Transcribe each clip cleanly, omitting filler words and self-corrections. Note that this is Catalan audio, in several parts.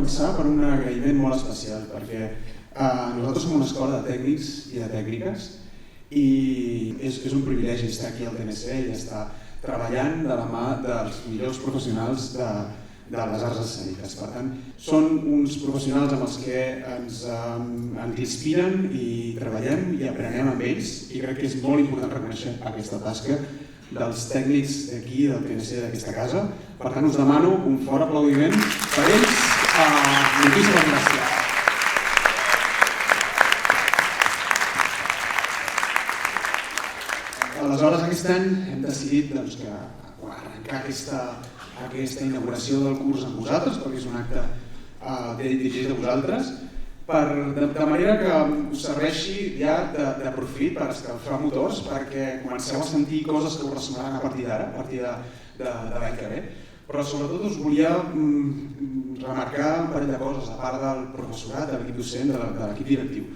començar per un agraïment molt especial, perquè nosaltres som una escola de tècnics i de tècniques i és un privilegi estar aquí al TNC i estar treballant de la mà dels millors professionals de les arts escèniques. Per tant, són uns professionals amb els que ens inspiren i treballem i aprenem amb ells, i crec que és molt important reconèixer aquesta tasca dels tècnics d'aquí, del TNC d'aquesta casa. Per tant, us demano un fort aplaudiment per ells. Moltíssimes gràcies. Aleshores, aquest any hem decidit que arrencar aquesta inauguració del curs amb vosaltres, perquè és un acte dirigit a vosaltres, de manera que us serveixi ja de profit per escalfar motors, perquè comenceu a sentir coses que us ressonaran a partir d'ara, a partir de l'any que ve. Però sobretot us volia remarcar un parell de coses, a part del professorat, de l'equip docent, de l'equip directiu.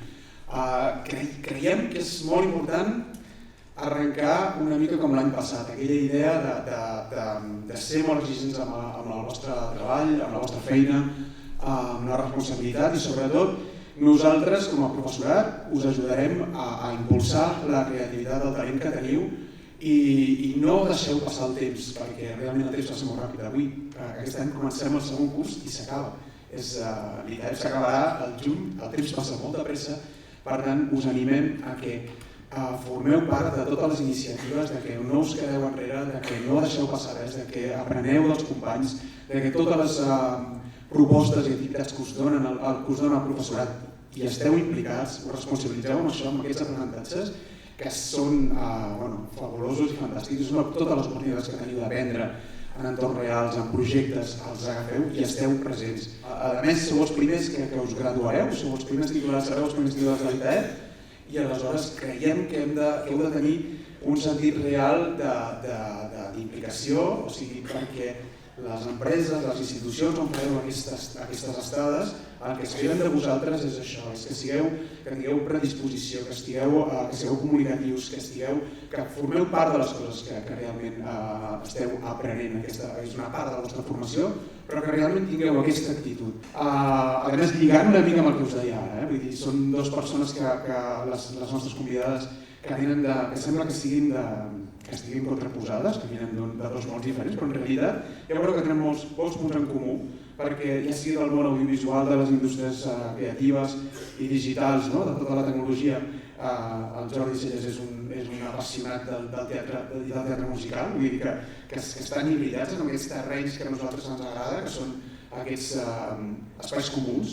Creiem que és molt important arrencar una mica com l'any passat, aquella idea de ser molt exigents amb el vostre treball, amb la vostra feina, amb la responsabilitat, i sobretot nosaltres com a professorat us ajudarem a impulsar la creativitat del talent que teniu i no deixeu passar el temps, perquè realment el temps passa molt ràpid. Avui, aquest any, comencem el segon curs i s'acaba. L'ITAF s'acabarà al juny, el temps passa molt de pressa, per tant us animem a que formeu part de totes les iniciatives, de que no us quedeu enrere, de que no deixeu passar res, de que apreneu dels companys, de que totes les propostes i activitats que us dona el professorat i esteu implicats, us responsabilitzeu amb això, amb aquests aprenentatges, que són fabulosos i fantàstics. Són totes les oportunitats que teniu d'aprendre en entorns reals, en projectes, els agafeu i esteu presents. A més, sou els primers que us graduareu, sou els primers titulars, sereu els primers titulars de l'ITAF, i aleshores creiem que heu de tenir un sentit real d'implicació, o sigui, perquè les empreses, les institucions on fareu aquestes estades, el que esperem de vosaltres és això, és que tingueu predisposició, que sigueu comunicatius, que formeu part de les coses que realment esteu aprenent. Aquesta és una part de la vostra formació, però que realment tingueu aquesta actitud. A més, lligant una mica amb el que us deia ara, vull dir, són dues persones les nostres convidades que sembla que estiguin contraposades, que venen de dos mons diferents, però en realitat ja veureu que tenen molts punts en comú, perquè ja sigui del món audiovisual, de les indústries creatives i digitals, de tota la tecnologia, el Jordi Celles és un apassionat del teatre musical, vull dir que estan hibridats en aquests terrenys que a nosaltres ens agrada, que són aquests espais comuns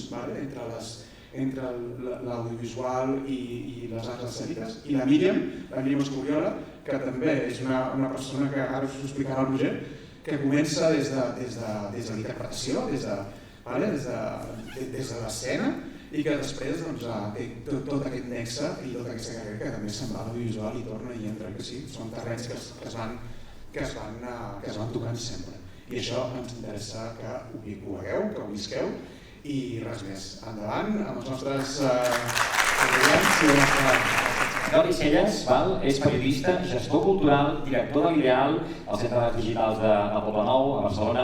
entre l'audiovisual i les arts escèniques. I la Míriam Escuriola, que també és una persona que ara us explicarà el Roger, que comença des de la interpretació, des de l'escena, i que després té tot aquest nexe i tota aquesta carrera que també se'n va a l'audiovisual i torna i entra, que sí, són terrenys que es van tocant sempre. I això ens interessa que ho conegueu, que ho visqueu, i res més. Endavant amb els nostres estudiants. Jordi Celles és periodista, gestor cultural, director de l'Ideal, al Centre d'Arts Digitals de Poblenou, a Barcelona.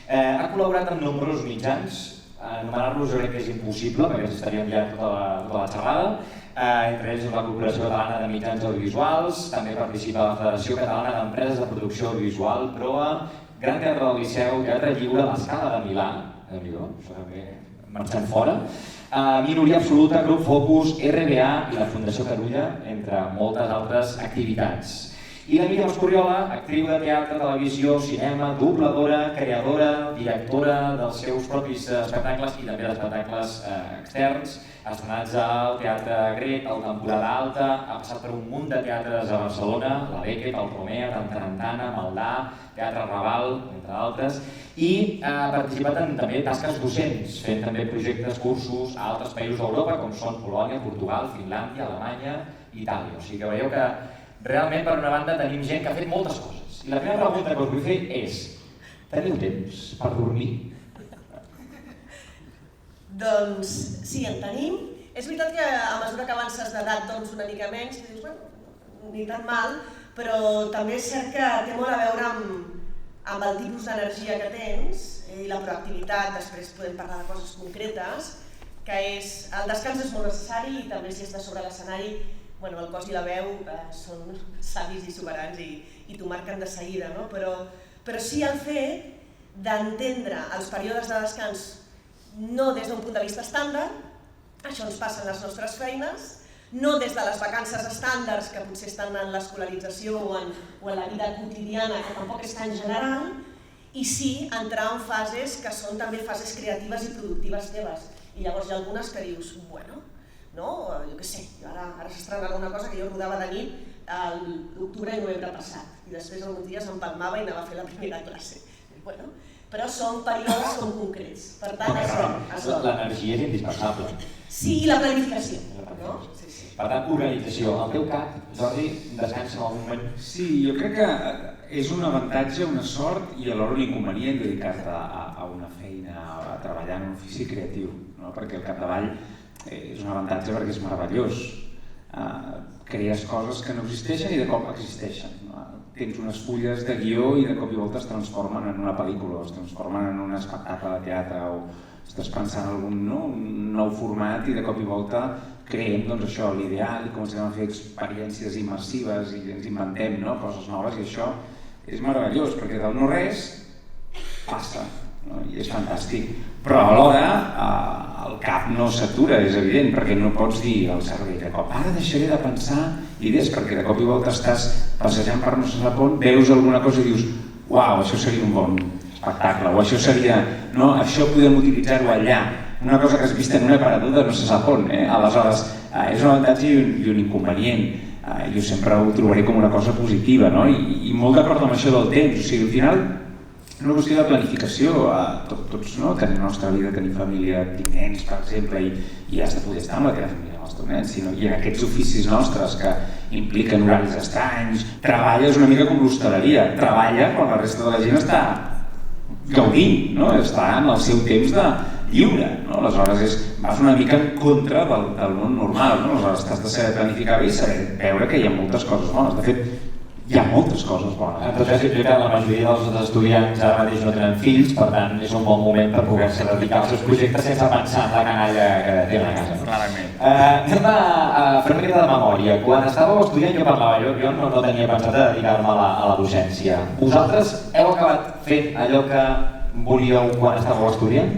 Ha col·laborat amb nombrosos mitjans, anomenar-los jo crec que és impossible, perquè ens estaríem ja tota la xerrada. Entre ells la Corporació Catalana de Mitjans Audiovisuals, també participa a la Federació Catalana d'Empreses de Producció Audiovisual, PROA, Gran Teatre del Liceu, Teatre Lliure, La Scala de Milà, això també marxant fora, Minoria Absoluta, Grup Focus, RBA i la Fundació Carulla, entre moltes altres activitats. I la Míriam Escuriola, actriu de teatre, televisió, cinema, dobladora, creadora, directora dels seus propis espectacles i també d'espectacles externs, estrenats al Teatre Grec, al Temporada Alta, ha passat per un munt de teatres a Barcelona, la Beckett, el Romea, Tantarantana, Maldà, Teatre Raval, entre altres, i ha participat en també tasques docents, fent també projectes, cursos a altres països d'Europa, com són Polònia, Portugal, Finlàndia, Alemanya i Itàlia. O sigui que veieu que realment, per una banda, tenim gent que ha fet moltes coses. I la primera pregunta que us vull fer és: teniu temps per dormir? Doncs sí, en tenim. És veritat que a mesura que avances d'edat doncs una mica menys, dius, bueno, ni tan mal, però també és cert que té molt a veure amb el tipus d'energia que tens i la proactivitat, després podem parlar de coses concretes, que és, el descans és molt necessari i també si estàs sobre l'escenari, el cos i la veu són savis i soberans i t'ho marquen de seguida, no? Però sí el fet d'entendre els períodes de descans no des d'un punt de vista estàndard, això ens passa en les nostres feines, no des de les vacances estàndards que potser estan en l'escolarització o en la vida quotidiana, que tampoc és tan general, i sí entrar en fases que són també fases creatives i productives teves. I llavors hi ha algunes que dius, jo què sé, ara s'estrenarà una cosa que jo rodava de nit l'octubre i novembre passat, i després alguns dies empalmava i anava a fer la primera classe. Però són períodes com concrets, per tant això. L'energia és indispensable. Sí, i la planificació. Per tant, organització. Al teu cap, Jordi, descansa en algun moment? Sí, jo crec que és un avantatge, una sort i alhora un inconvenient dedicar-te a una feina, a treballar en un ofici creatiu, no? Perquè al capdavall és un avantatge perquè és meravellós. Crees coses que no existeixen i de cop existeixen. Tens unes fulles de guió i de cop i volta es transformen en una pel·lícula, es transformen en un espectacle de teatre o estàs pensant en algun nou format i de cop i volta creem l'ideal i comencem a fer experiències immersives i ens inventem coses noves i això és meravellós perquè del no res passa i és fantàstic. Però alhora el cap no s'atura, és evident, perquè no pots dir al cervell de cop ara deixaré de pensar idees perquè de cop i volta estàs passejant per no sé on, veus alguna cosa i dius uau, això seria un bon espectacle o això seria, això podem utilitzar-ho allà, una cosa que has vist en un aparador de no sé sap on, aleshores és un avantatge i un inconvenient. Jo sempre ho trobaré com una cosa positiva i molt d'acord amb això del temps, o sigui, al final una qüestió de planificació, tots tenim la nostra vida, tenim família, tinc nens, per exemple, i has de poder estar amb la teva família, amb els teus nens, i en aquests oficis nostres que impliquen horaris estranys, treballes una mica com l'hostaleria, treballa quan la resta de la gent està gaudint, està en el seu temps de lliure, aleshores vas una mica en contra del món normal, aleshores t'has de saber planificar bé i saber veure que hi ha moltes coses bones, de fet hi ha moltes coses bones. En tot cas, que la majoria dels estudiants ara mateix no tenen fills, per tant és un bon moment per poder-se dedicar als seus projectes sense pensar en la canalla que tenen a casa. Clarament. Anem a fer una mica de memòria. Quan estàveu estudiant jo parlava, jo no tenia pensat dedicar-me a la docència. Vosaltres heu acabat fent allò que volíeu quan estàveu estudiant?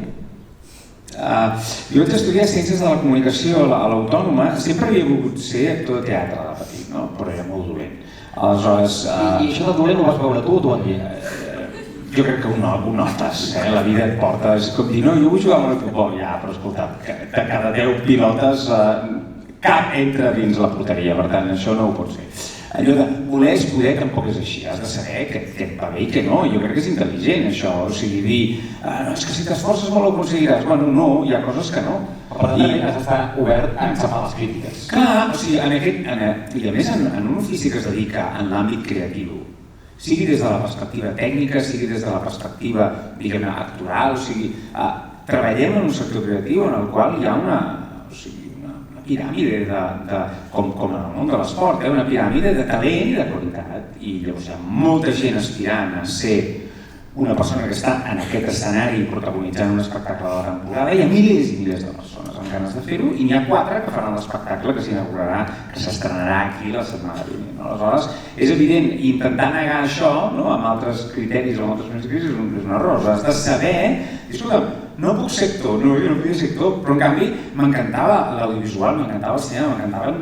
Jo vaig estudiar Ciències de la Comunicació a l'Autònoma, sempre havia volgut ser actor de teatre de petit, però era molt dolent. Aleshores... I això de dolent ho vas veure tu o t'ho han dit? Jo crec que ho notes, la vida et porta, és com dir, no, jo vull jugar a futbol, ja, però escolta, de cada 10 pilotes cap entra dins la porteria, per tant, això no ho pot ser. Allò de voler és poder tampoc és així, has de saber que et va bé i que no, jo crec que és intel·ligent això, o sigui, dir, no, és que si t'esforces molt ho aconseguiràs, bueno, no, hi ha coses que no. Per tant, has d'estar obert a acceptar les crítiques. Clar, o sigui, i a més en un ofici que es dedica en l'àmbit creatiu, sigui des de la perspectiva tècnica, sigui des de la perspectiva, diguem-ne, actoral, o sigui, treballem en un sector creatiu en el qual hi ha una piràmide com en el món de l'esport, una piràmide de talent i de qualitat. I llavors hi ha molta gent aspirant a ser una persona que està en aquest escenari protagonitzant un espectacle de la temporada. Hi ha milers i milers de persones amb ganes de fer-ho i n'hi ha 4 que faran l'espectacle que s'inaugurarà, que s'estrenarà aquí la setmana vinent. Aleshores, és evident, intentar negar això amb altres criteris o amb altres principis és un error. Has de saber, escolta, no puc ser actor, jo no podia ser actor, però en canvi m'encantava l'audiovisual, m'encantava el cinema, m'encantaven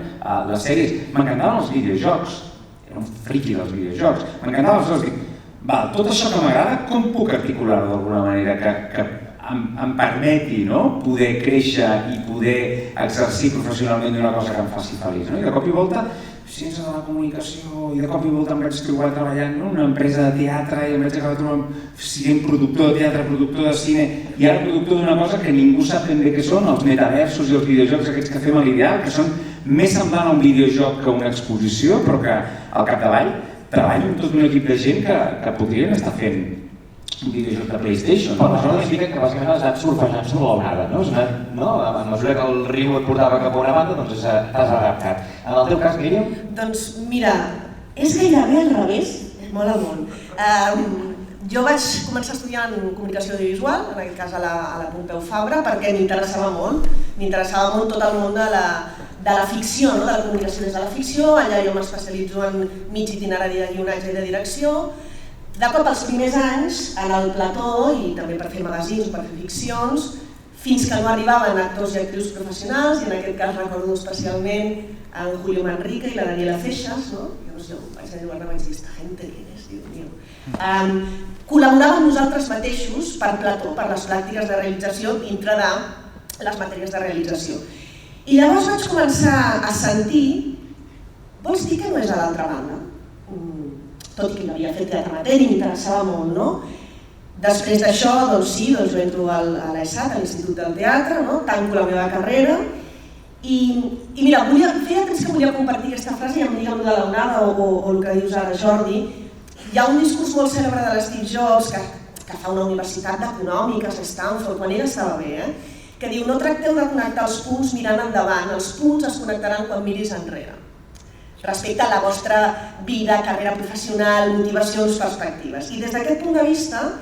les sèries, m'encantaven els videojocs, era un friqui dels videojocs, m'encantaven els jocs, dic, tot això que m'agrada, com puc articular-ho d'alguna manera que em permeti poder créixer i poder exercir professionalment una cosa que em faci feliç, i de cop i volta Ciències de la Comunicació i de cop i volta em vaig trobar treballant en una empresa de teatre i em vaig acabar trobant sent productor de teatre, productor de cine i ara productor d'una cosa que ningú sap ben bé què són, els metaversos i els videojocs aquests que fem a l'ideal, que són més semblant a un videojoc que a una exposició, però que al capdavall treballo amb tot un equip de gent que podrien estar fent un videojoc de PlayStation. Però això significa que bàsicament has anat surfejant sobre l'onada, a mesura que el riu et portava cap a una banda, doncs t'has adaptat. En el teu cas, Míriam? Doncs mira, és gairebé al revés, molt al món. Jo vaig començar estudiant comunicació audiovisual, en aquest cas a la Pompeu Fabra, perquè m'interessava molt. M'interessava molt tot el món de la ficció, de la comunicació des de la ficció. Allà jo m'especialitzo en mig itinerari de guionatge i de direcció. De cop, els primers anys, en el plató, i també per fer magazins o per fer ficcions, fins que no arribaven actors i actrius professionals, i en aquest cas recordo especialment en Julio Manrique i la Daniela Feixas, no? Jo vaig anar a guardar, vaig dir, esta gente, ¿quién es? Dios mío. Col·laboràvem nosaltres mateixos per plató, per les pràctiques de realització dintre de les matèries de realització. I llavors vaig començar a sentir, vols dir que no és a l'altra banda? Tot i que l'havia fet teatre amateur i m'interessava molt, no? Després d'això, doncs sí, jo entro a l'ESAT, a l'Institut del Teatre, tanco la meva carrera i mira, feia temps que volia compartir aquesta frase i em digue amb de l'onada o el que dius ara, Jordi. Hi ha un discurs molt cèlebre de l'Steve Jobs que fa una universitat d'econòmiques a Stanford, quan ell estava bé, que diu: no tracteu de connectar els punts mirant endavant, els punts es connectaran quan miris enrere. Respecte a la vostra vida, carrera professional, motivacions, perspectives. I des d'aquest punt de vista,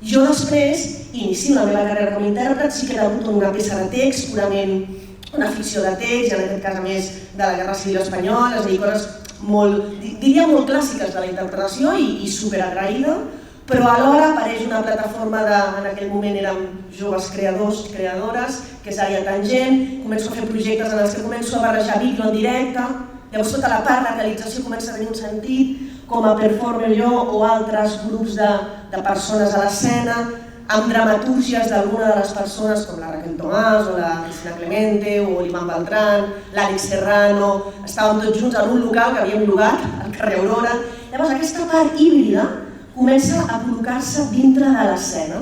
jo després inicio la meva carrera com a intèrpret, sí que debuto en una peça de text, purament una ficció de text, i en aquest cas a més de la Guerra Civil Espanyola, és a dir, coses diria molt clàssiques de la interpretació i superagraïda, però alhora apareix una plataforma en aquell moment érem joves creadors i creadores, que és Àrea Tangent, començo a fer projectes en els que començo a barrejar vídeo en directe, llavors tota la part de realització comença a tenir un sentit, com a performer jo o altres grups de persones a l'escena, amb dramatúrgies d'alguna de les persones com la Raquel Tomàs o la Cristina Clemente o l'Ivan Beltrán, l'Àlex Serrano, estàvem tots junts en un local que havíem llogat, al carrer Aurora. Llavors aquesta part híbrida comença a col·locar-se dintre de l'escena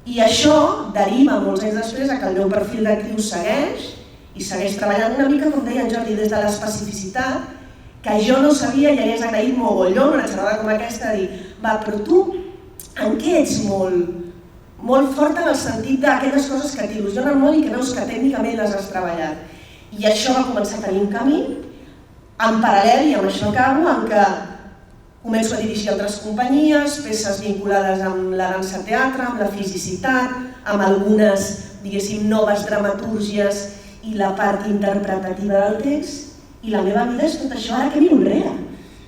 i això deriva molts anys després que el meu perfil d'actriu segueix i segueix treballant una mica, com deia en Jordi, des de l'especificitat, que jo no sabia i hagués agraït mogollon una xerrada com aquesta, de dir, va, però tu en què ets molt forta en el sentit d'aquelles coses que t'il·lusionen molt i que veus que tècnicament les has treballat. I això va començar a tenir un camí, en paral·lel, i amb això acabo, en què començo a dirigir altres companyies, peces vinculades amb la dansa-teatre, amb la fisicitat, amb algunes, diguéssim, noves dramatúrgies i la part interpretativa del text, i la meva vida és tot això ara que miro enrere.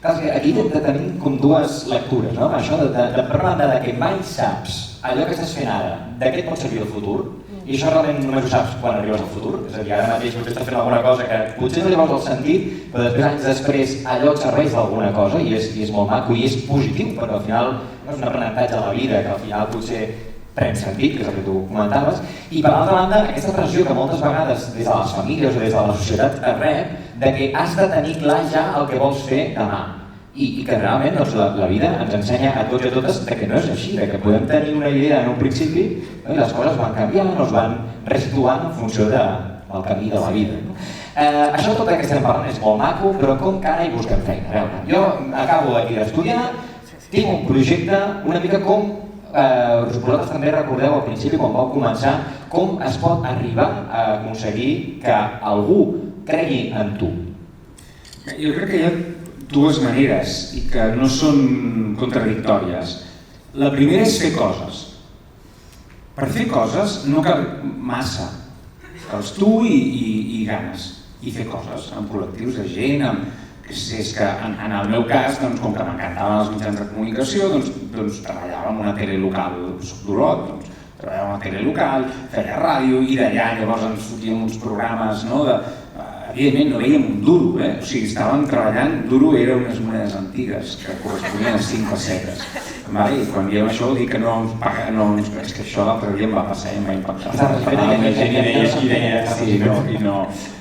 Aquí tenim com dues lectures, no? Això de parlar de que mai saps allò que estàs fent ara, de què et pot servir el futur, i això realment només ho saps quan arribes al futur. És a dir, ara mateix potser estàs fent alguna cosa que potser no li veus el sentit, però després, anys després, allò et serveix d'alguna cosa i és molt maco i és positiu, perquè al final és un aprenentatge a la vida que al final potser pren sentit, que és el que tu comentaves. I per l'altra banda, aquesta pressió que moltes vegades des de les famílies o des de la societat es rep, de que has de tenir clar ja el que vols fer demà. I que realment la vida ens ensenya a tots i a totes que no és així, que podem tenir una idea en un principi i les coses van canviant, es van resituant en funció del camí de la vida. Això tot el que estem parlant és molt maco, però com que ara hi busquem feina? A veure, jo acabo aquí d'estudiar, tinc un projecte una mica com vosaltres també recordeu al principi quan vau començar com es pot arribar a aconseguir que algú cregui en tu. Jo crec que hi ha dues maneres i que no són contradictòries. La primera és fer coses. Per fer coses no cal massa. Cals tu i ganes. I fer coses amb col·lectius de gent, és que en el meu cas, com que m'encantaven els mitjans de comunicació, doncs treballava en una tele local, soc d'Olot, treballava en una tele local, feia ràdio i d'allà llavors ens fotíem uns programes, evidentment no veiem un duro, o sigui, estàvem treballant, duro era unes monedes antigues que corresponien a 5 pessetes. I quan diem això vol dir que no ens paguen, és que això l'altre dia em va passar i em va impactar.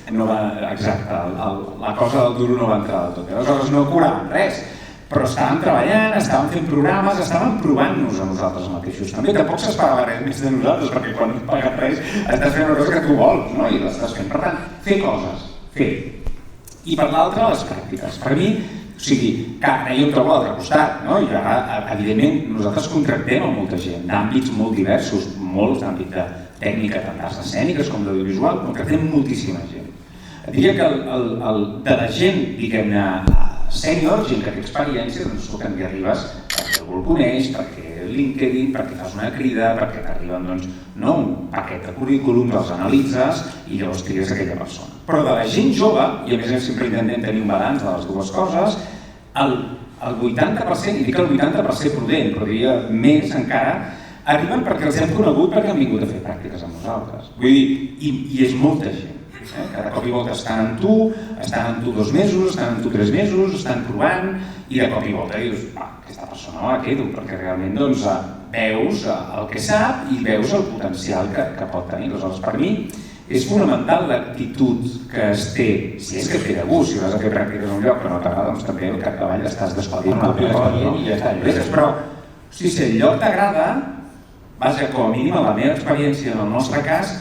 I no va, exacte, la cosa del duro no va entrar del tot. Aleshores no cobraven res, però estàvem treballant, estàvem fent programes, estàvem provant-nos a nosaltres mateixos. També tampoc s'esperava res més de nosaltres, perquè quan no pagues res estàs fent una cosa que tu vols, i l'estàs fent. Per tant, fer coses. Fer. I per l'altre, les pràctiques. Per mi, o sigui, que ara jo em trobo a l'altre costat, i ara, evidentment, nosaltres contractem a molta gent d'àmbits molt diversos, molts d'àmbit de tècnica, tant d'arts escèniques com d'audiovisual, contractem moltíssima gent. Diria que de la gent, diguem-ne, sènior, gent que té experiència, doncs escolta, hi arribes perquè algú el coneix, perquè LinkedIn, perquè fas una crida, perquè t'arriben un paquet de currículums, els analitzes i llavors crides aquella persona. Però de la gent jove, i a més sempre intentem tenir un balanç de les dues coses, el 80%, i dic el 80% prudent, però diria més encara, arriben perquè els hem conegut perquè han vingut a fer pràctiques amb nosaltres. Vull dir, i és molta gent. Cada cop i volta estan amb tu 2 mesos, estan amb tu 3 mesos, estan provant, i de cop i volta dius, aquesta persona me la quedo, perquè realment veus el que sap i veus el potencial que pot tenir. Aleshores, per mi, és fonamental l'actitud que es té, si és que té de gust, si vas a fer pràctiques a un lloc que no t'agrada, doncs també al capdavall estàs descobrint una altra cosa, no? Però, si el lloc t'agrada, vaja, com a mínim a la meva experiència, en el nostre cas,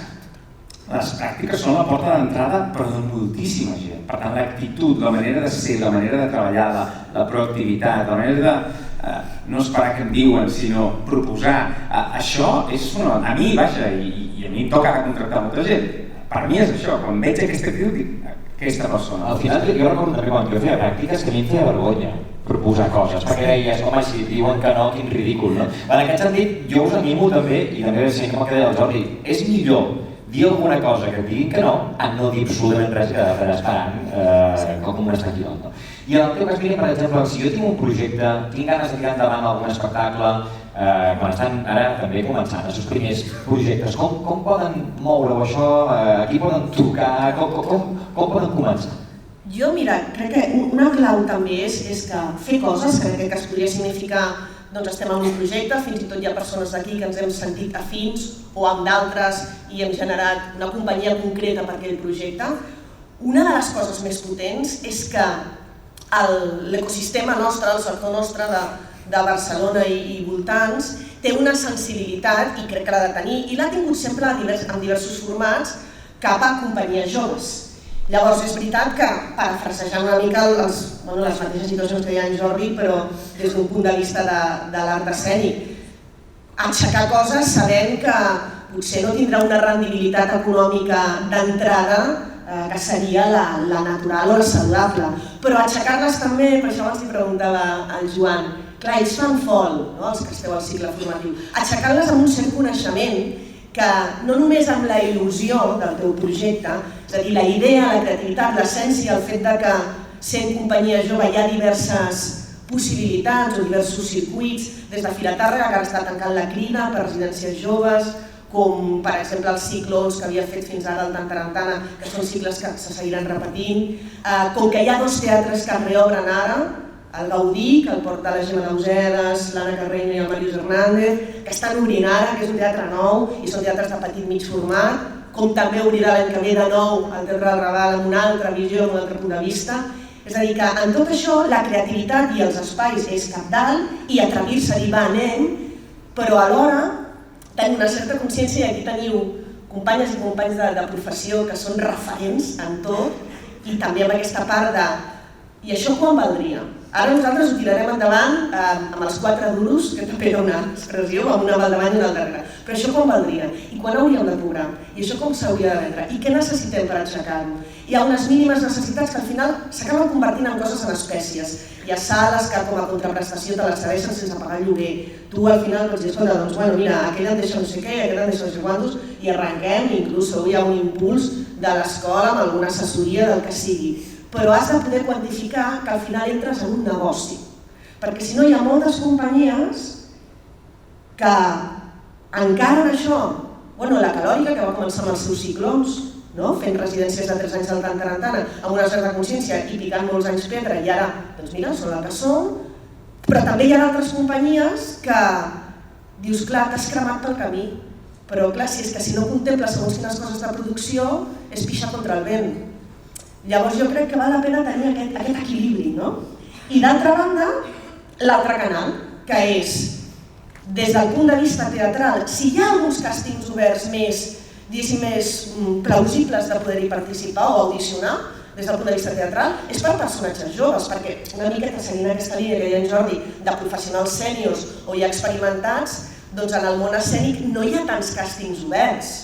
les pràctiques són la porta d'entrada, però de moltíssima gent. Per tant, l'actitud, la manera de ser, la manera de treballar, la proactivitat, la manera de no esperar que em diuen, sinó proposar. Això és fonamental. A mi, vaja, i a mi em toca contractar molta gent. Per mi és això, quan veig aquesta actitud, dic, aquesta persona. Al final, jo recordo també quan jo feia pràctiques que a mi em feia vergonya proposar coses, perquè deies, home, si diuen que no, quin ridícul, no? En aquest sentit, jo us animo també, i també sé com que deia el Jordi, és millor dir alguna cosa que et diguin que no, a no dir absolutament res que estan esperant com un estaquiot. No? I en el teu cas, mira, per exemple, si jo tinc un projecte, tinc ganes de tirar endavant algun espectacle, quan estan ara també començant els seus primers projectes, com poden moure-ho això? A qui poden trucar? Com poden començar? Jo, mira, crec que una clau també és que fer coses, que en aquest cas podria significar doncs estem en un projecte, fins i tot hi ha persones d'aquí que ens hem sentit afins o amb d'altres i hem generat una companyia concreta per aquell projecte. Una de les coses més potents és que l'ecosistema nostre, el sector nostre de Barcelona i voltants, té una sensibilitat, i crec que l'ha de tenir, i l'ha tingut sempre en diversos formats, cap a companyies joves. Llavors és veritat que, parafrasejant una mica les mateixes situacions que deia en Jordi, però des d'un punt de vista de l'art escènic, aixecar coses sabent que potser no tindrà una rendibilitat econòmica d'entrada que seria la natural o la saludable, però aixecar-les també, per això abans li preguntava al Joan, clar, ells fan fol, els que esteu al cicle formatiu, aixecar-les amb un cert coneixement que no només amb la il·lusió del teu projecte, és a dir, la idea, la creativitat, l'essència, el fet que sent companyia jove hi ha diverses possibilitats o diversos circuits, des de Fira Tàrrega, que ara està tancant la crida per residències joves, com per exemple els ciclons que havia fet fins ara el Tantarantana, que són cicles que se seguiran repetint, com que hi ha 2 teatres que es reobren ara, el Gaudí, que el porta la Gemma d'Ausedes, l'Anna Carreño i el Màrius Hernández, que estan obrint ara, que és un teatre nou i són teatres de petit mig format, com també obrirà l'any que ve de nou el Teatre del Raval amb una altra visió, amb un altre punt de vista. És a dir, que en tot això la creativitat i els espais és cabdal i atrevir-se-hi va anem, però alhora tenir una certa consciència, i aquí teniu companyes i companys de professió que són referents en tot, i també amb aquesta part de i això quan valdria? Ara nosaltres ho tirarem endavant amb els 4 duros, que també era una expressió, amb una al davant i una al darrere. Però això quan valdria? I quan hauríem de cobrar? I això com s'hauria de vendre? I què necessitem per aixecar-ho? Hi ha unes mínimes necessitats que al final s'acaben convertint en coses en espècies. Hi ha sales que com a contraprestació te les cedeixen sense pagar el lloguer. Tu al final pots dir, escolta, doncs bueno, mira, aquell em deixa no sé què, aquell em deixa no sé quantos, i arrenquem, i inclús hi ha un impuls de l'escola amb alguna assessoria del que sigui. Però has de poder quantificar que al final entres en un negoci. Perquè si no hi ha moltes companyies que encaren això. La Calòrica, que va començar amb els seus ciclons, fent residències de 3 anys del Tantarantana, amb una certa consciència i picant molts anys pedra, i ara, doncs mira, són el que són. Però també hi ha altres companyies que dius, clar, t'has cremat pel camí. Però clar, si és que si no contemples segons quines coses de producció, és pixar contra el vent. Llavors jo crec que val la pena tenir aquest equilibri, no? I d'altra banda, l'altre canal, que és, des del punt de vista teatral, si hi ha alguns càstings oberts més, diguéssim, més plausibles de poder-hi participar o audicionar, des del punt de vista teatral, és per personatges joves, perquè una miqueta seguint aquesta línia que deia en Jordi, de professionals sèniors o ja experimentats, doncs en el món escènic no hi ha tants càstings oberts.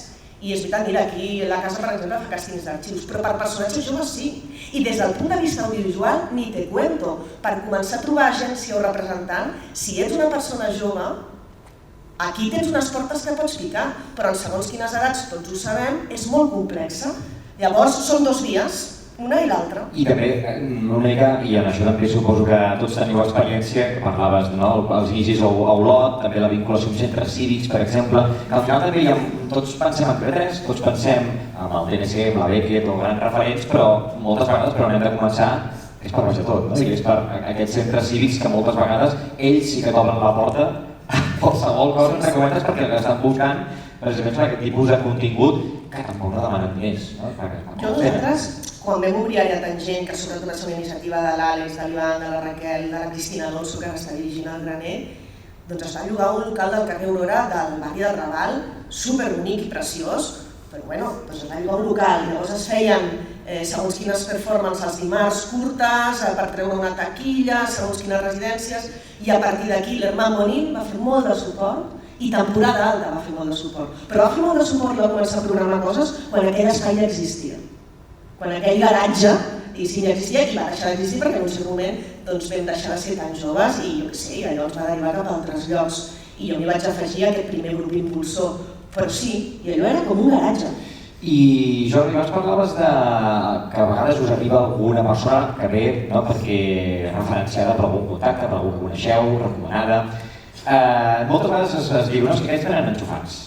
I és veritat, mira, aquí la casa, per exemple, fa càstings d'arxius, però per personatges joves sí. I des del punt de vista audiovisual, ni te cuento. Per començar a trobar agència o representant, si ets una persona jove, Aquí tens unes portes que pots picar, però en segons quines edats, tots ho sabem, és molt complexa. Llavors són dos vies, una i l'altra. I també, una mica, i en això també suposo que tots teniu experiència, que parlaves dels inicis a Olot, també la vinculació amb centres cívics, per exemple, que al final també tots pensem en TV3, tots pensem en el TNC, amb la Beckett o grans referents, però moltes vegades per on hem de començar és per baix de tot, i és per aquests centres cívics que moltes vegades ells sí que t'obren la porta a qualsevol cosa, entre cometes, perquè estan buscant precisament per aquest tipus de contingut que tampoc no demanen més. Nosaltres, quan vam obrir Àrea Tangent, que sobretot va ser una iniciativa de l'Àlex, de l'Ivan, de la Raquel, de la Cristina Alonso, que ara està dirigint el Graner, doncs es va llogar un local del carrer Aurora del barri del Raval, superbonic i preciós, però bueno, es va llogar un local, llavors es feien segons quines performances els dimarts curtes, per treure una taquilla, segons quines residències, i a partir d'aquí l'Hermà Monin va fer molt de suport, i Temporada Alta va fer molt de suport. Però va fer molt de suport i va començar a programar coses quan aquell espai ja existia. Quan aquell garatge ja existia i va deixar d'existir perquè en un cert moment vam deixar de ser tan joves i jo què sé, i allò ens va derivar cap a altres llocs. I jo m'hi vaig afegir a aquest primer grup impulsor. Però sí, i allò era com un garatge. I Jordi, abans parlaves que a vegades us arriba alguna persona que ve perquè referenciada per algun contacte, per algú que coneixeu, recomanada. Moltes vegades es diu que aquests venen enxufats.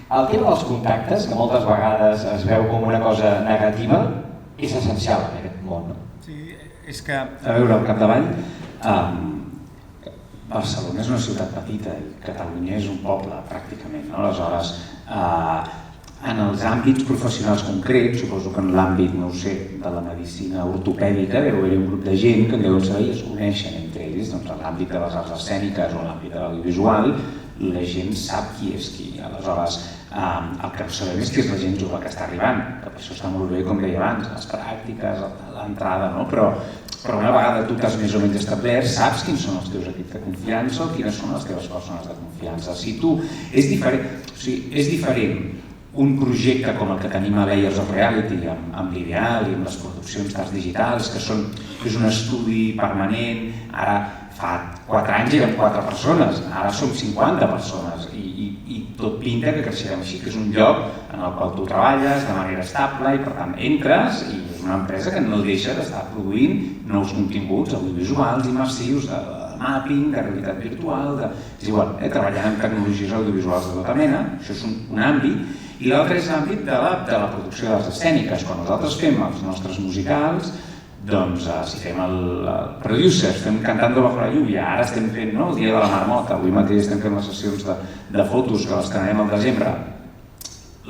El tema dels contactes, que moltes vegades es veu com una cosa negativa, és essencial en aquest món. Sí, és que, a veure, al capdavall, Barcelona és una ciutat petita i Catalunya és un poble, pràcticament. Aleshores, en els àmbits professionals concrets, suposo que en l'àmbit, no ho sé, de la medicina ortopèdica, deu haver un grup de gent que en deuen saber i es coneixen entre ells. Doncs en l'àmbit de les arts escèniques o en l'àmbit de l'audiovisual, la gent sap qui és qui. Aleshores, el que no sabem és qui és la gent jove que està arribant, que per això està molt bé, com deia abans, les pràctiques, l'entrada, no? Però una vegada tu t'has més o menys establert, saps quins són els teus equips de confiança o quines són les teves persones de confiança. Si tu, és diferent un projecte com el que tenim a Layers of Reality, amb l'Ideal i amb les produccions d'arts digitals, que és un estudi permanent. Ara fa 4 anys érem 4 persones, ara som 50 persones i tot pinta que creixerem així, que és un lloc en el qual tu treballes de manera estable i per tant entres i és una empresa que no deixa d'estar produint nous continguts audiovisuals immersius, de mapping, de realitat virtual, és igual, treballant amb tecnologies audiovisuals de tota mena, això és un àmbit. I l'altre és l'àmbit de la producció de les escèniques. Quan nosaltres fem els nostres musicals, doncs si fem el producer, estem cantant Bajo la lluvia, ara estem fent el Dia de la Marmota, avui mateix estem fent les sessions de fotos que les estrenarem al desembre.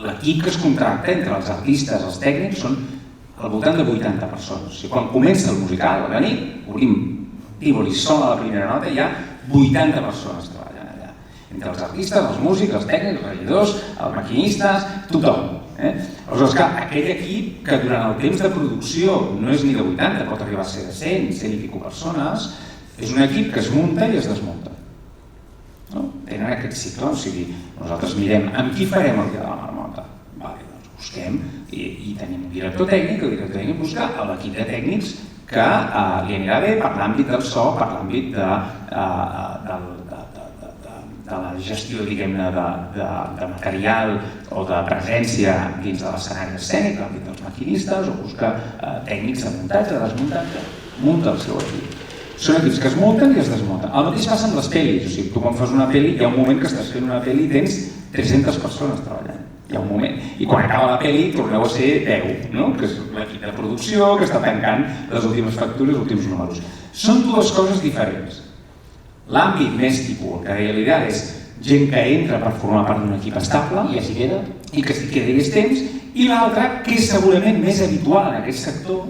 L'equip que es contracta entre els artistes i els tècnics són al voltant de 80 persones. Quan comença el musical, a la nit, obrim Tívoli, sona la primera nota i hi ha 80 persones treballant allà. Entre els artistes, els músics, els tècnics, els regidors, els maquinistes, tothom. Aleshores, clar, aquell equip que durant el temps de producció no és ni de 80, pot arribar a ser de 100, 100 i pico persones, és un equip que es munta i es desmunta. Tenen aquest cicle, o sigui, nosaltres mirem amb qui farem el Dia de la Marmota. Doncs busquem i tenim un director tècnic, el director tècnic busca l'equip de tècnics que li anirà bé per l'àmbit del so, per l'àmbit de la gestió, diguem-ne, de material o de presència dins de l'escenari escènic, l'àmbit dels maquinistes, o busca tècnics de muntatge, de desmuntatge, munta el seu equip. Són equips que es munten i es desmunten. El mateix passa amb les pel·lis, o sigui, tu quan fas una pel·li, hi ha un moment que estàs fent una pel·li i tens 300 persones treballant. Hi ha un moment. I quan acaba la pel·li torneu a ser 10, que és l'equip de producció que està tancant les últimes factures, els últims números. Són dues coses diferents. L'àmbit més tipus, que deia l'Ideal, és gent que entra per formar part d'un equip estable i que s'hi queda més temps, i l'altre, que és segurament més habitual en aquest sector,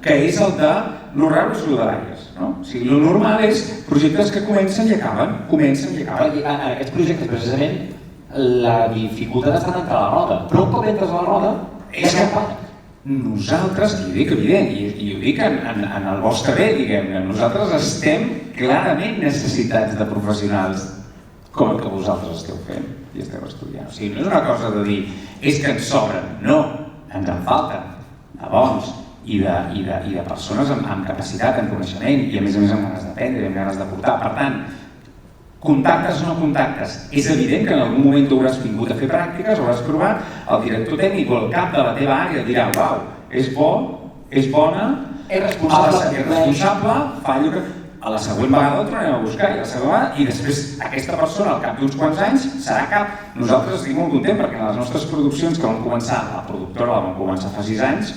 que és el de lo raro és lo de l'aires. O sigui, lo normal és projectes que comencen i acaben, En aquests projectes, precisament, la dificultat està d'entrar a la roda, però un cop entres a la roda, és campanya. Nosaltres, i ho dic evident, i ho dic en el vostre bé, diguem-ne, nosaltres estem clarament necessitats de professionals com el que vosaltres esteu fent i esteu estudiant. O sigui, no és una cosa de dir, és que ens sobren, no, ens en falten de bons i de persones amb capacitat, amb coneixement i a més amb ganes d'aprendre i amb ganes d'aportar. Per tant, Contactes o no contactes. És evident que en algun moment tu hauràs vingut a fer pràctiques, hauràs provat, el director tècnic o el cap de la teva àrea dirà uau, és bo, és bona, és responsable, fa allò que... A la següent vegada el tornarem a buscar i a la següent vegada, i després aquesta persona al cap d'uns quants anys serà cap. Nosaltres estic molt content perquè en les nostres produccions que vam començar, la productora la vam començar fa 6 anys,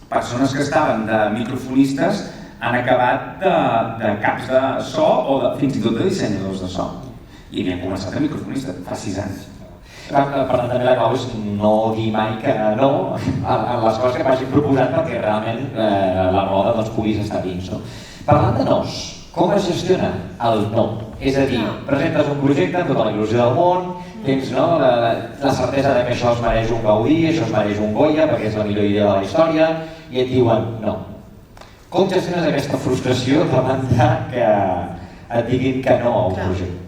persones que estaven de microfonistes han acabat de caps de so o fins i tot de dissenyadors de so. I havien començat de microfonistes fa 6 anys. Per tant, també la clau és no dir mai que no en les coses que vagin proposant perquè realment la roda puguis estar dins. Parlant de nos, com es gestiona el no? És a dir, presentes un projecte amb tota la il·lusió del món, tens la certesa que això es mereix un Gaudí, això es mereix un Goya perquè és la millor idea de la història i et diuen no. Com gestiones aquesta frustració davant que et diguin que no a un projecte?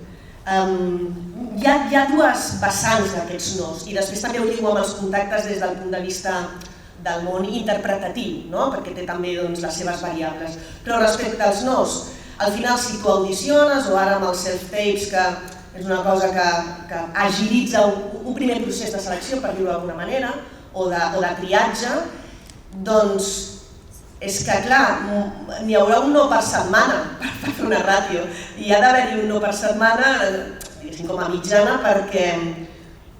Hi ha dues vessants d'aquests nos i després també ho diu amb els contactes des del punt de vista del món interpretatiu, perquè té també les seves variables. Però respecte als nos, al final si tu audiciones o ara amb els self-tapes, que és una cosa que agilitza un primer procés de selecció, per dir-ho d'alguna manera, o de triatge, doncs és que, clar, n'hi haurà un no per setmana per fer una ràtio. I ha d'haver-hi un no per setmana, diguéssim, com a mitjana, perquè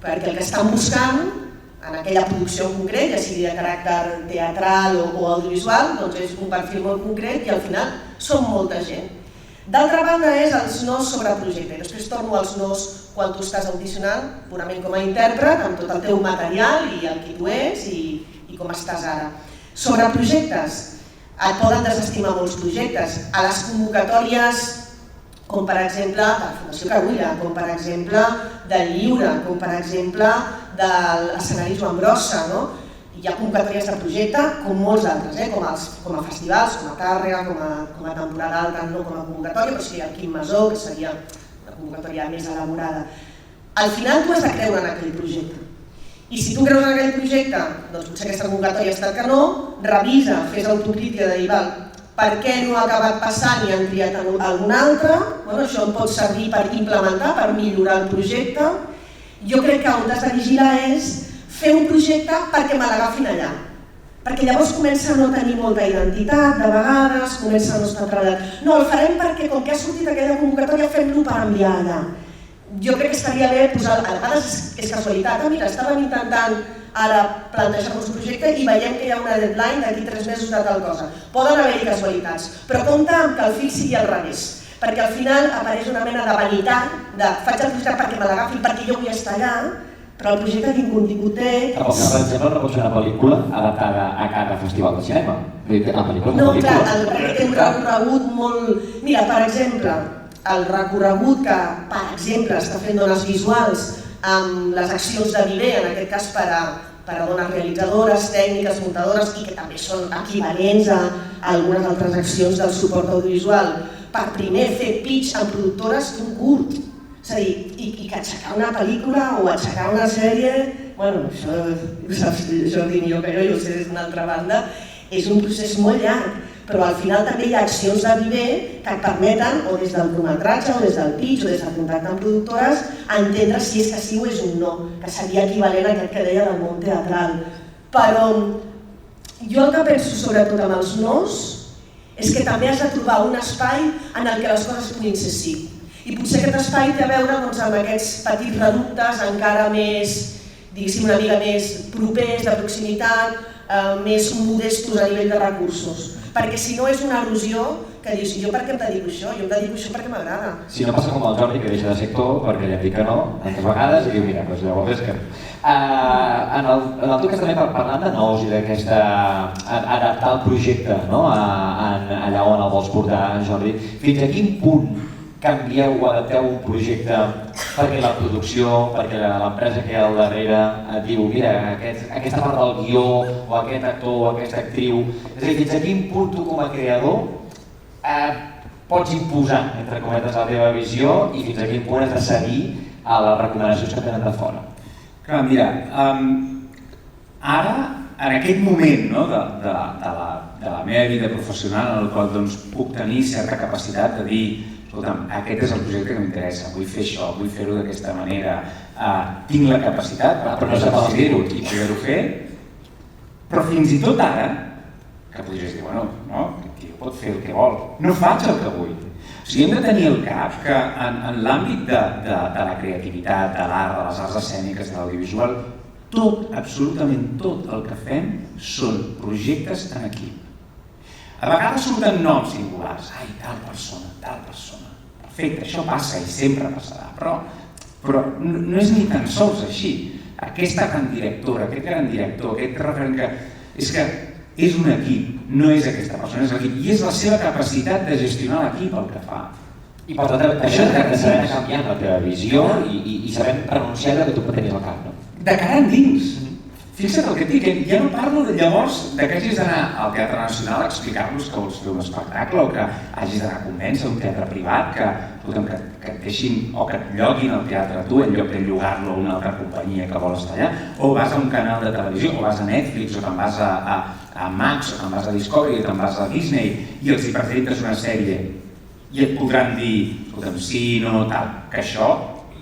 el que estan buscant en aquella producció en concret, ja sigui de caràcter teatral o audiovisual, doncs és un perfil molt concret i al final són molta gent. D'altra banda és els nos sobre projecte. Després torno als nos quan tu estàs audicionant, purament com a intèrpret, amb tot el teu material i el que tu ets i com estàs ara. Sobre projectes, et poden desestimar molts projectes. A les convocatòries, com per exemple de la Fundació Carulla, com per exemple del Lliure, com per exemple de l'Escenari Joan Brossa, hi ha convocatòries de projecte com molts altres, com a festivals, com a Tàrrega, com a temporada alta, no com a convocatòria, però sí el Quim Masó, que seria una convocatòria més elaborada. Al final tu has de creure en aquell projecte. I si tu creus en aquell projecte, doncs potser aquesta convocatòria ha estat que no, revisa, fes autocrítica de dir, per què no ha acabat passant i han triat algun altre, això em pot servir per implementar, per millorar el projecte. Jo crec que on has de vigilar és fer un projecte perquè me l'agafin allà. Perquè llavors comença a no tenir molta identitat, de vegades, comença a no estar treballat. No, el farem perquè com que ha sortit aquella convocatòria fem-lo per enviar allà. Jo crec que estaria bé posar, a vegades és casualitat, mira, estàvem intentant ara plantejar-nos un projecte i veiem que hi ha una deadline d'aquí 3 mesos de tal cosa. Poden haver-hi casualitats, però compta amb que el fil sigui al revés, perquè al final apareix una mena de vanitat, de faig el projecte perquè me l'agafin, perquè jo vull estar allà, però el projecte quin contingut té... Per exemple, no pots fer una pel·lícula adaptada a cada festival de cinema. No, clar, perquè té un recorregut molt... Mira, per exemple, el recorregut que, per exemple, està fent dones visuals amb les accions de Viver, en aquest cas per a dones realitzadores, tècniques, muntadores, i que també són equivalents a algunes altres accions del suport audiovisual, per primer fer pitch amb productores d'un curt. És a dir, i que aixecar una pel·lícula o aixecar una sèrie, bueno, això ho dic jo, que jo ho sé des d'una altra banda, és un procés molt llarg. Però al final també hi ha accions de Viver que et permeten, o des del curtmetratge, o des del pitch, o des del contacte amb productores, entendre si és que sí o és un no, que seria equivalent a aquest que deia del món teatral. Però jo el que penso sobretot amb els nos és que també has de trobar un espai en el que les coses puguin ser sí. I potser aquest espai té a veure amb aquests petits reductes encara més, diguéssim, una mica més propers, de proximitat, més modestos a nivell de recursos. Perquè si no és una erosió que dius, jo per què em dedico a això? Jo em dedico a això perquè m'agrada. Si no passa com el Jordi, que deixa de ser actor perquè li han dit que no tantes vegades i diu, mira, doncs llavors és que... En el teu cas també parlant de nous i d'aquesta... adaptar el projecte allà on el vols portar, Jordi, fins a quin punt canvieu o adapteu un projecte perquè la producció, perquè l'empresa que hi ha al darrere et diu, mira, aquesta part del guió o aquest actor o aquesta actriu, és a dir, fins a quin punt tu com a creador pots imposar, entre cometes, la teva visió i fins a quin punt has de cedir a les recomanacions que tenen de fora? Clar, mira, ara, en aquest moment de la meva vida professional en el qual puc tenir certa capacitat de dir escolta'm, aquest és el projecte que m'interessa, vull fer això, vull fer-ho d'aquesta manera, tinc la capacitat per decidir-ho i poder-ho fer, però fins i tot ara, que podries dir, bueno, no, aquest tio pot fer el que vol, no faig el que vull. O sigui, hem de tenir al cap que en l'àmbit de la creativitat, de l'art, de les arts escèniques, de l'audiovisual, tot, absolutament tot el que fem són projectes en equip. A vegades surten noms singulars, ai, tal persona, perfecte, això passa i sempre passarà, però no és ni tan sols així. Aquesta gran directora, aquest gran director, aquest referent que és un equip, no és aquesta persona, és l'equip, i és la seva capacitat de gestionar l'equip el que fa. I per tant, això de saber canviar la teva visió i saber renunciar a que tu tenies al cap, no? De cara endins. Fixa't el que et dic, ja no parlo llavors que hagis d'anar al Teatre Nacional a explicar-los que vols fer un espectacle o que hagis d'anar a convèncer un teatre privat que et deixin o que et lloguin al teatre tu en lloc de llogar-lo a una altra companyia que vol estar allà, o vas a un canal de televisió, o vas a Netflix, o te'n vas a Max, o te'n vas a Discovery, o te'n vas a Disney i els hi presentes una sèrie i et podran dir, escolta'm, sí, no, tal, que això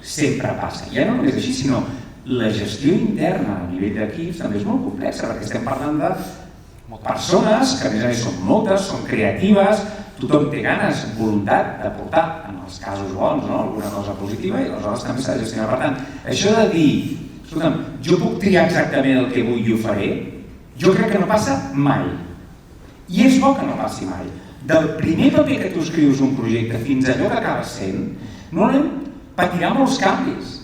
sempre passa. Ja no només així, sinó la gestió interna a nivell d'equips també és molt complexa, perquè estem parlant de persones que a més són moltes, són creatives, tothom té ganes, voluntat de portar, en els casos bons, alguna cosa positiva, i aleshores també s'ha de gestionar. Per tant, això de dir, escolta'm, jo puc triar exactament el que vull i ho faré, jo crec que no passa mai. I és bo que no passi mai. Del primer paper que tu escrius un projecte fins a allò que acaba sent, normalment patirà molts canvis.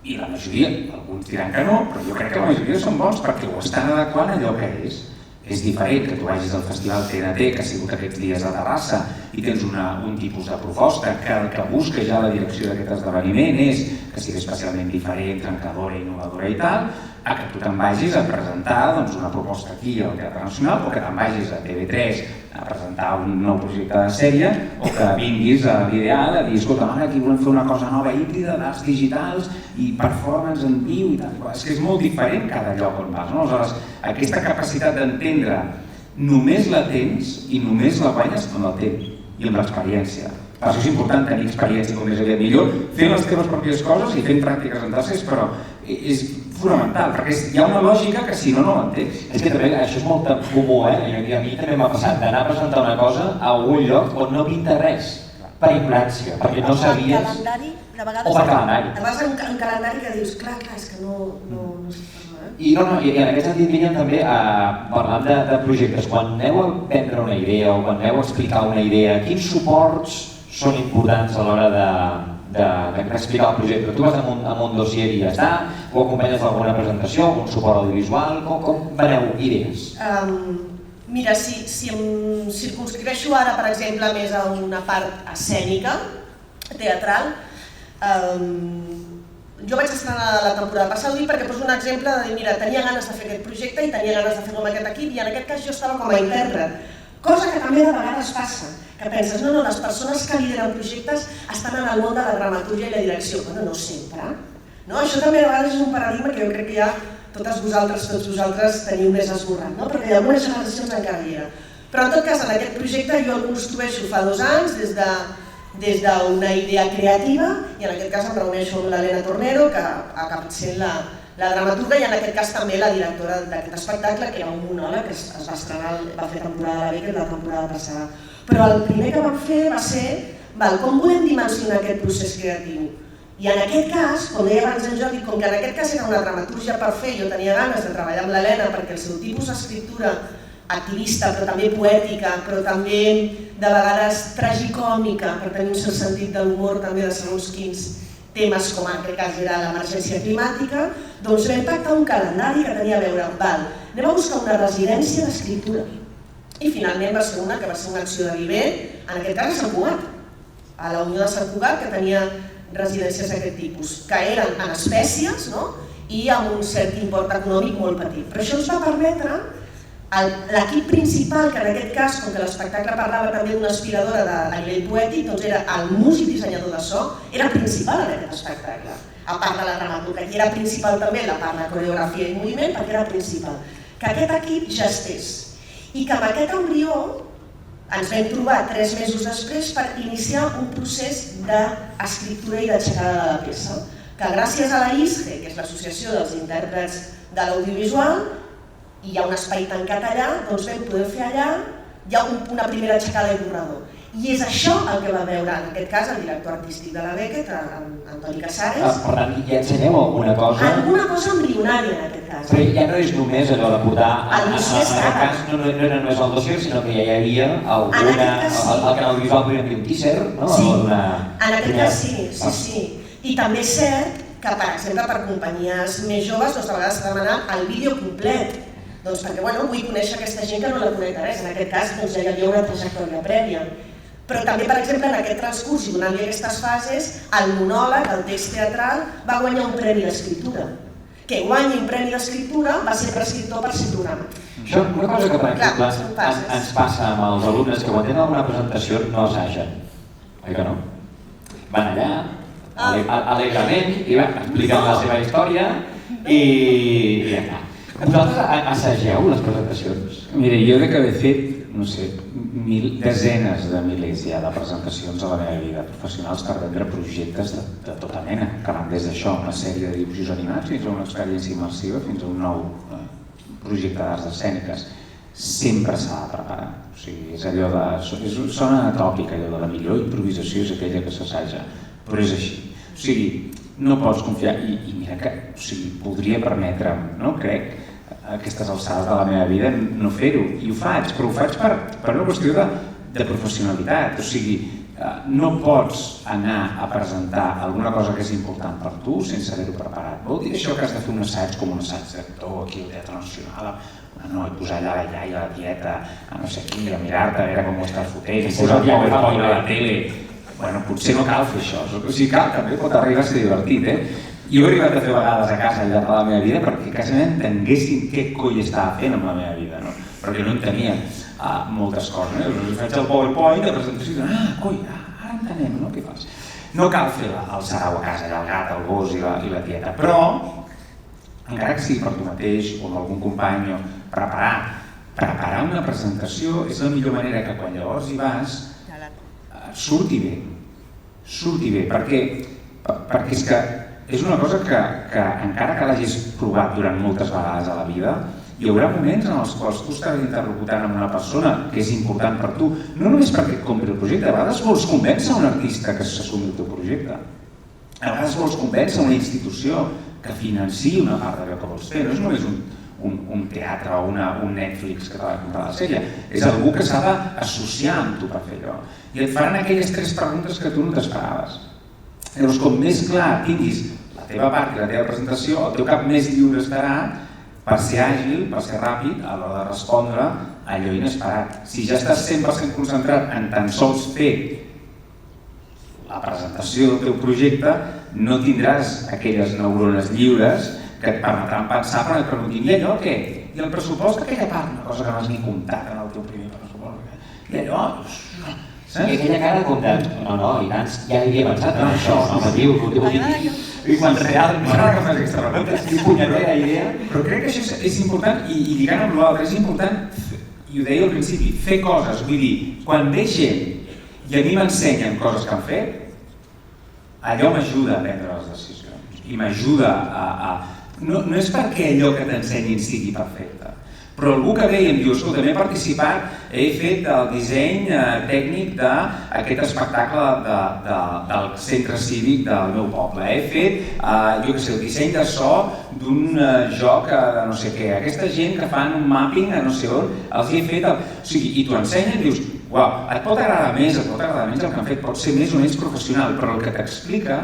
I la majoria, alguns diran que no, però jo crec que la majoria són bons perquè ho estan adequant a allò que és. És diferent que tu vagis al Festival TNT, que ha sigut aquests dies a Terrassa, i tens un tipus de proposta que el que busca ja la direcció d'aquest esdeveniment és que sigui especialment diferent, trencadora, innovadora i tal, a que tu te'n vagis a presentar una proposta aquí al Teatre Nacional o que te'n vagis a TV3 a presentar un nou projecte de sèrie o que vinguis a l'Ideal a dir, escolta, aquí volem fer una cosa nova híbrida d'arts digitals i performance en viu i tal. És que és molt diferent cada lloc on vas, no? Aleshores, aquesta capacitat d'entendre només la tens i només la guanyes amb el temps i amb l'experiència. Per això és important tenir experiència com més aviat millor, fent les teves pròpies coses i fent pràctiques en tercers, però és fonamental, perquè hi ha una lògica que si no, no l'entens. És que també això és molt comú, i a mi també m'ha passat d'anar a presentar una cosa a algun lloc on no pinta res, per ignorància, perquè no sabies... O per calendari, de vegades... O per calendari. Vas a un calendari que dius, clar, és que no sé parlar. I en aquest sentit, Míriam, també parlant de projectes, quan aneu a vendre una idea o quan aneu a explicar una idea, quins suports són importants a l'hora d'explicar el projecte? Tu vas amb un dossier i ja està, o acompanyes d'alguna presentació, algun suport audiovisual, com veneu idees? Mira, si em circumscriveixo ara, per exemple, més a una part escènica, teatral, jo vaig estrenar la temporada passada perquè poso un exemple de dir, mira, tenia ganes de fer aquest projecte i tenia ganes de fer-lo amb aquest equip i en aquest cas jo estava com a intèrpret, cosa que també de vegades passa, que penses, no, les persones que lideren projectes estan en el món de la dramaturgia i la direcció, bueno, no sempre, no? Això també de vegades és un paradigma que jo crec que ja tots vosaltres teniu més esborrat, no? Perquè algunes generacions encara hi era. Però en tot cas, en aquest projecte jo el construeixo fa 2 anys des d'una idea creativa i en aquest cas em reuneixo amb l'Helena Tornero, que ha acabat sent la dramaturga i en aquest cas també la directora d'aquest espectacle, que era un monòleg que es va estrenar, va fer temporada de Becker la temporada passada. Però el primer que vam fer va ser com volem dimensionar aquest procés creatiu. I en aquest cas, com deia abans en Jordi, com que en aquest cas era una dramaturgia per fer, jo tenia ganes de treballar amb l'Helena perquè el seu tipus d'escriptura activista, però també poètica, però també de vegades tragicòmica, per tenir un cert sentit de l'humor també de segons quins temes, com en aquest cas era l'emergència climàtica, doncs vam pactar un calendari que tenia a veure amb anem a buscar una residència d'escriptura. I finalment va ser una acció de viver, en aquest cas a Sant Cugat, a la Unió de Sant Cugat, que tenia residències d'aquest tipus, que eren en espècies i amb un cert import econòmic molt petit. Però això ens va permetre, l'equip principal, que en aquest cas, com que l'espectacle parlava també d'una aspiradora a nivell poètic, doncs era el músic dissenyador de so, era principal en aquest espectacle, a part de la dramaturga, i era principal també la part de coreografia i moviment, perquè era principal. Que aquest equip gestés i que amb aquest embrió ens vam trobar 3 mesos després per iniciar un procés d'escriptura i d'aixecada de la peça, que gràcies a la ISGE, que és l'Associació dels Intèrprets de l'Audiovisual, i hi ha un espai tancat allà, doncs vam poder fer allà ja una primera aixecada i borrador. I és això el que va veure, en aquest cas, el director artístic de la Beckett, Antoni Casares. Per tant, ja ensenyeu alguna cosa... Alguna cosa embrionària, en aquest cas. Però ja no és només allò de portar... El dossier en aquest cas no era només el dossier, sinó que ja hi havia alguna... El canal audiovisual podríem dir un teaser, no? Sí, en aquest cas sí. I també és cert que, per exemple, per companyies més joves, doncs a vegades s'ha demanat el vídeo complet. Doncs perquè, vull conèixer aquesta gent que no la conec de res. En aquest cas, ja hi havia una trajectòria prèvia. Però també, per exemple, en aquest transcurs i donant-li aquestes fases, el monòleg, el text teatral, va guanyar un premi d'escriptura. Que guanyi un premi d'escriptura va ser prescriptor per ser programat. Això, una cosa que, per exemple, ens passa amb els alumnes que quan tenen alguna presentació no assagen. Oi que no? Van allà, alegrement, i expliquen la seva història i ja està. Vosaltres assageu les presentacions? Mira, jo crec que he fet, no sé, desenes de milers ja de presentacions a la meva vida professionals per vendre projectes de tota mena, que van des d'això, una sèrie de dibuixos animats fins a una experiència immersiva, fins a un nou projecte d'arts escèniques. Sempre s'ha de preparar. O sigui, és allò de... Sona atòpic, allò de la millor improvisació és aquella que s'assaja, però és així. O sigui, no pots confiar, i mira que podria permetre'm, no crec, a aquestes alçades de la meva vida no fer-ho, i ho faig, però ho faig per una qüestió de professionalitat. O sigui, no pots anar a presentar alguna cosa que és important per tu sense haver-ho preparat. Vol dir això que has de fer un assaig com un assaig d'actor aquí al Teatre Nacional, no, i posar allà la iaia i la tieta, a no sé qui, a mirar-te, a veure com ho estàs fotent, i posar el PowerPoint a la tele. Bueno, potser no cal fer això, o sigui, cal, també pot arribar a ser divertit, Jo he arribat a fer vegades a casa al llarg de la meva vida perquè quasi entenguessin què coi estava fent amb la meva vida, no? Perquè no entenia moltes coses, no? Faig el PowerPoint de presentació i coi, ara entenem, no? Què fas? No cal fer el sarau a casa, el gat, el gos i la tieta, però encara que sigui per tu mateix o amb algun company, preparar una presentació és la millor manera que quan llavors hi vas surti bé, perquè és que és una cosa que encara que l'hagis provat durant moltes vegades a la vida, hi haurà moments en els quals tu estaràs interlocutant amb una persona que és important per tu, no només perquè et compri el projecte, a vegades vols convèncer un artista que s'assumi el teu projecte, a vegades vols convèncer una institució que financiï una part d'allò que vols fer, no és només un teatre o un Netflix que t'ha de comprar la sèrie, és algú que s'ha d'associar amb tu per fer allò, i et faran aquelles 3 preguntes que tu no t'esperaves. Llavors, com més clar tinguis la teva part i la teva presentació, el teu cap més lliure estarà per ser àgil, per ser ràpid a l'hora de respondre a allò inesperat. Si ja estàs 100% concentrat en tan sols fer la presentació del teu projecte, no tindràs aquelles neurones lliures que et permetran pensar quan et preguntin i allò què? I el pressupost d'aquella part, una cosa que no has ni comptat en el teu primer pressupost. I allò... I aquella cara com de... No, i tant, ja hi havia pensat en això, no patiu, que ho vull dir. I quan realment... M'agrada que fas aquesta pregunta, és punyetera idea. Però crec que això és important, i lligant amb l'altre, és important, i ho deia al principi, fer coses. Vull dir, quan ve gent i a mi m'ensenyen coses que han fet, allò m'ajuda a prendre les decisions. I m'ajuda a... No és perquè allò que t'ensenyin sigui perfecte, però algú que ve i em diu, escolta, m'he participat, he fet el disseny tècnic d'aquest espectacle del centre cívic del meu poble, he fet, jo què sé, el disseny de so d'un joc de no sé què, aquesta gent que fan un mapping a no sé on, els hi he fet, o sigui, i t'ho ensenyen i dius, uau, et pot agradar més, et pot agradar menys el que han fet, pot ser més o menys professional, però el que t'explica,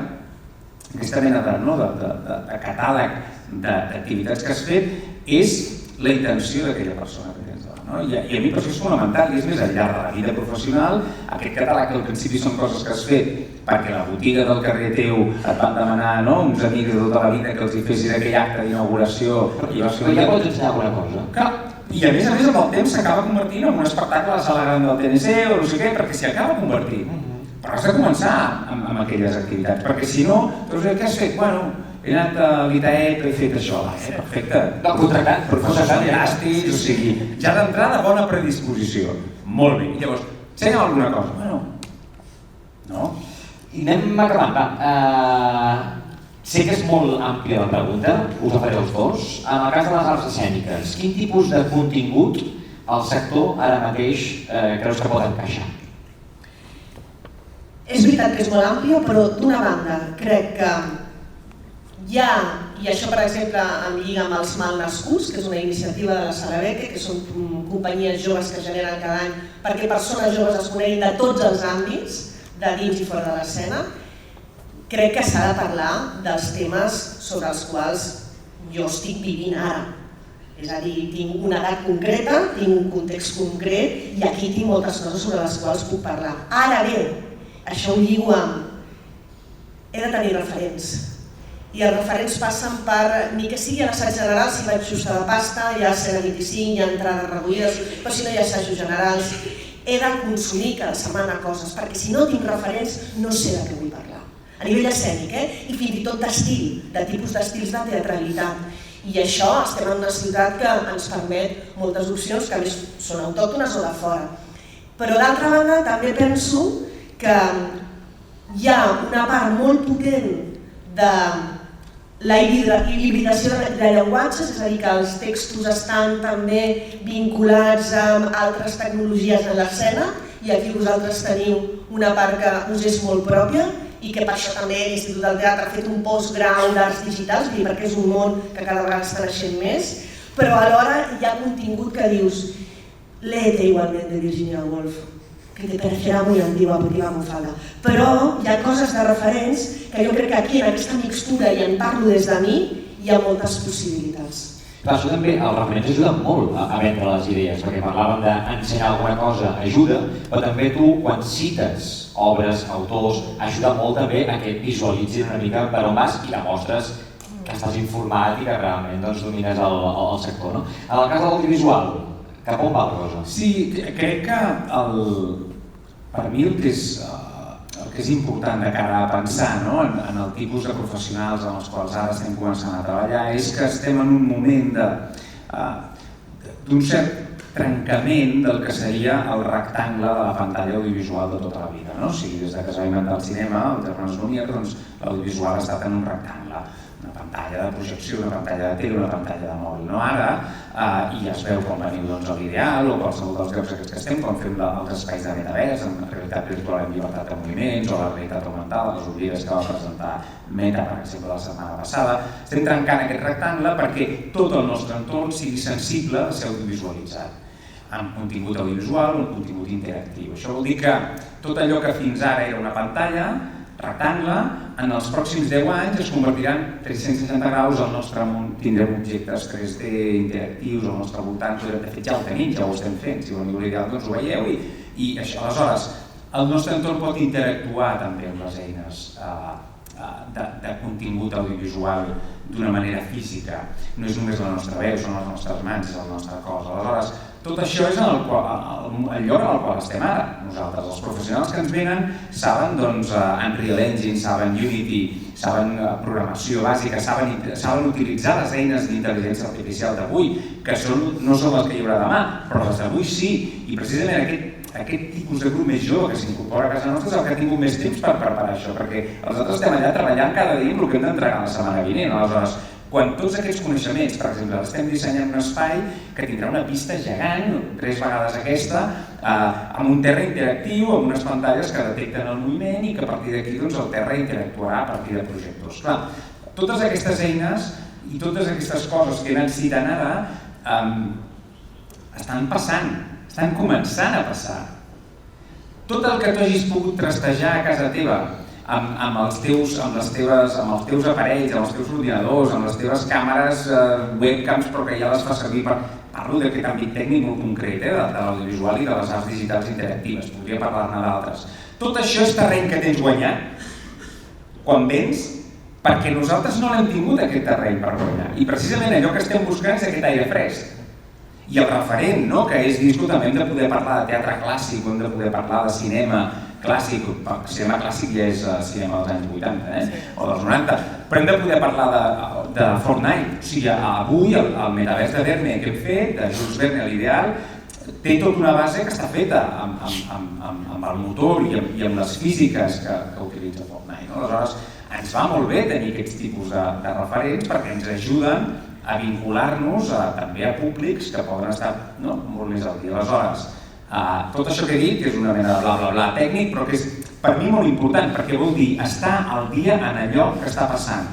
aquesta mena de catàleg d'activitats que has fet, és la intenció d'aquella persona que tens davant, no? I a mi per això és fonamental, i és més enllà de la vida professional, aquest catàleg que al principi són coses que has fet perquè la botiga del carrer teu et van demanar, no?, uns amics de tota la vida que els hi fessis aquell acte d'inauguració. Però ja pots ensenyar alguna cosa. Clar, i a més amb el temps s'acaba convertint en un espectacle a la sala gran del TNC o no sé què, perquè s'hi acaba convertint. Però has de començar amb aquelles activitats, perquè si no, doncs què has fet? Bueno, he anat a l'ITAEP, he fet això, perfecte. Contractant, professors fantàstics, o sigui, ja d'entrada bona predisposició, Molt bé. I llavors, ensenya'm alguna cosa. Bueno, no? I anem acabant, va. Sé que és molt àmplia la pregunta, us la faré als dos. En el cas de les arts escèniques, quin tipus de contingut el sector ara mateix creus que pot encaixar? És veritat que és molt àmplia, però d'una banda crec que hi ha, i això per exemple em lliga amb els Malnascuts, que és una iniciativa de la Sala Beque, que són companyies joves que generen cada any perquè persones joves es coneguin de tots els àmbits, de dins i fora de l'escena. Crec que s'ha de parlar dels temes sobre els quals jo estic vivint ara. És a dir, tinc una edat concreta, tinc un context concret i aquí tinc moltes coses sobre les quals puc parlar. Ara bé, això ho lligo amb... He de tenir referents. I els referents passen per, ni que sigui a l'assaig general, si vaig justa de pasta, hi ha escena 25, hi ha entrades reduïdes, però si no hi ha assajos generals, he de consumir cada setmana coses, perquè si no tinc referents no sé de què vull parlar. A nivell escènic, i fins i tot d'estil, de tipus d'estils de teatralitat. I això estem en una ciutat que ens permet moltes opcions que a més són autòctones o de fora. Però d'altra banda també penso que hi ha una part molt potent de la hibridació de llenguatges, és a dir, que els textos estan també vinculats amb altres tecnologies en l'escena i aquí vosaltres teniu una part que us és molt pròpia i que per això també l'Institut del Teatre ha fet un postgrau d'arts digitals, perquè és un món que cada vegada està naixent més, però alhora hi ha contingut que dius léete igualment de Virginia Woolf, que te parecerà muy antigua porque iba muy falda. Però hi ha coses de referents que jo crec que aquí en aquesta mixtura i en parlo des de mi hi ha moltes possibilitats. Clar, això també, els referents ajuden molt a vendre les idees, perquè parlàvem d'ensenyar alguna cosa, ajuda, però també tu, quan cites obres, autors, ajuda molt també a que visualitzin una mica per on vas i demostres que estàs informat i que realment domines el sector. En el cas de l'audiovisual, cap on va la cosa? Sí, crec que per mi el que és important de cara a pensar en el tipus de professionals amb els quals ara estem començant a treballar és que estem en un moment d'un cert trencament del que seria el rectangle de la pantalla audiovisual de tota la vida. O sigui, des que es va inventar el cinema, el Germans Lumière, doncs l'audiovisual ha estat en un rectangle. Una pantalla de projecció, una pantalla de tele, una pantalla de mòbil. Ara, i ja es veu quan veniu a l'Ideal o qualsevol dels llocs aquests que estem, quan fem els espais de metavers, en realitat virtual en llibertat de moviments o la realitat augmentada, les Oliveres que va presentar Meta, per exemple, la setmana passada, estem trencant aquest rectangle perquè tot el nostre entorn sigui sensible a ser audiovisualitzat amb contingut audiovisual o amb contingut interactiu. Això vol dir que tot allò que fins ara era una pantalla rectangle, en els pròxims 10 anys es convertirà en 360 graus al nostre món, tindrem objectes 3D interactius al nostre voltant, de fet ja ho tenim, ja ho estem fent, si veniu a l'Ideal doncs ho veieu i això, aleshores, el nostre entorn pot interactuar també amb les eines de contingut audiovisual d'una manera física, no és només la nostra veu, són les nostres mans, és el nostre cos, aleshores tot això és el lloc en el qual estem ara. Nosaltres, els professionals que ens venen, saben Unreal Engine, saben Unity, saben programació bàsica, saben utilitzar les eines d'intel·ligència artificial d'avui, que no són les que hi haurà demà, però les d'avui sí. I precisament aquest tipus de grup més jove que s'incorpora a casa nostra és el que ha tingut més temps per preparar això, perquè els altres estem allà treballant cada dia amb el que hem d'entregar la setmana vinent. Aleshores, quan tots aquests coneixements, per exemple, estem dissenyant un espai que tindrà una pista gegant, 3 vegades aquesta, amb un terra interactiu, amb unes pantalles que detecten el moviment i que a partir d'aquí el terra interactuarà a partir de projectors. Clar, totes aquestes eines i totes aquestes coses que he anat citant ara estan passant, estan començant a passar. Tot el que tu hagis pogut trastejar a casa teva amb els teus aparells, amb els teus ordinadors, amb les teves càmeres, webcams, però que ja les fa servir per... Parlo d'aquest àmbit tècnic molt concret, de l'audiovisual i de les arts digitals interactives, podria parlar-ne d'altres. Tot això és terreny que tens guanyat quan vens, perquè nosaltres no l'hem tingut aquest terreny per guanyar. I precisament allò que estem buscant és aquest aire fresc. I el referent, que és dir, també hem de poder parlar de teatre clàssic, hem de poder parlar de cinema clàssic, cinema clàssic ja és cinema dels anys 80 o dels 90, però hem de poder parlar de Fortnite. O sigui, avui el metavers de Verne que hem fet, de Jules Verne a l'Ideal, té tota una base que està feta amb el motor i amb les físiques que utilitza Fortnite. Aleshores, ens va molt bé tenir aquests tipus de referents perquè ens ajuden a vincular-nos també a públics que poden estar molt més al dia. Aleshores, tot això que he dit, que és una mena de bla bla bla tècnic, però que és per mi molt important, perquè vol dir estar al dia en allò que està passant,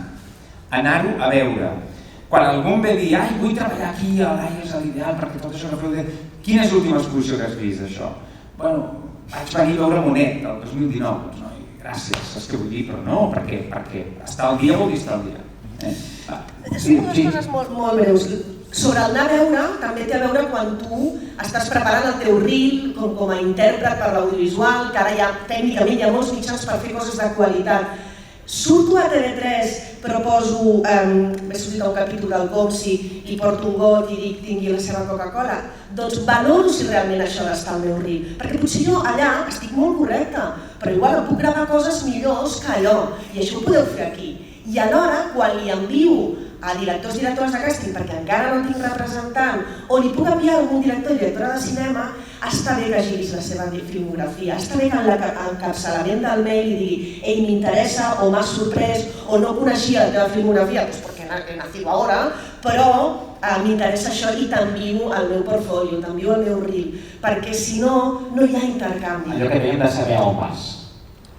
anar-ho a veure. Quan algú em ve a dir, ai, vull treballar aquí, l'AI és l'ideal, perquè tot això que feu... Quina és l'última exposició que has vist d'això? Bueno, vaig venir a veure Monet el 2019, doncs no, gràcies, saps què vull dir? Però no, perquè estar al dia vol dir estar al dia. Són dues coses molt breus. Sobre el anar a veure, també té a veure quan tu estàs preparant el teu reel com a intèrpret per l'audiovisual, que ara tècnicament hi ha molts mitjans per fer coses de qualitat. Surto a TV3, proposo, m'he sortit a un capítol del Comsi i porto un got i dic tingui la seva Coca-Cola, doncs valoro si realment això ha d'estar al meu reel, perquè potser jo allà estic molt correcta, però igual puc gravar coses millors que allò, i això ho podeu fer aquí. I alhora, quan li envio a directors i directores de càsting, perquè encara no tinc representant, o li puc enviar a algun director i directora de cinema, està bé que giris la seva filmografia, està bé que en l'encapçalament del mail li digui ei, m'interessa, o m'ha sorprès, o no coneixia la teva filmografia, doncs perquè he nacido ahora, però m'interessa això i t'envio el meu portfolio, t'envio el meu reel, perquè si no, no hi ha intercanvi. Allò que dèiem de saber on vas.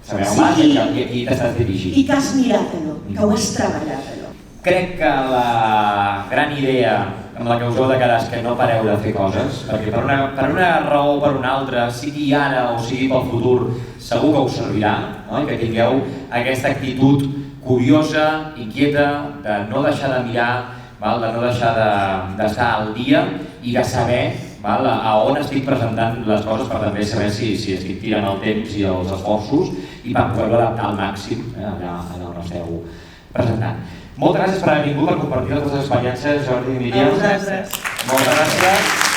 Saber on vas i aquí t'estàs dirigint. I que has mirat allò, que ho has treballat allò. Crec que la gran idea amb la que us heu de quedar és que no pareu de fer coses, perquè per una raó o per una altra, sigui ara o sigui pel futur, segur que us servirà, no? I que tingueu aquesta actitud curiosa, inquieta, de no deixar de mirar, de no deixar d'estar al dia i de saber a on estic presentant les coses per també saber si estic tirant el temps i els esforços i per poder-ho adaptar al màxim allà on esteu presentant. Moltes gràcies per haver vingut, per compartir les vostres experiències, Jordi i Míriam. A vosaltres. Moltes gràcies.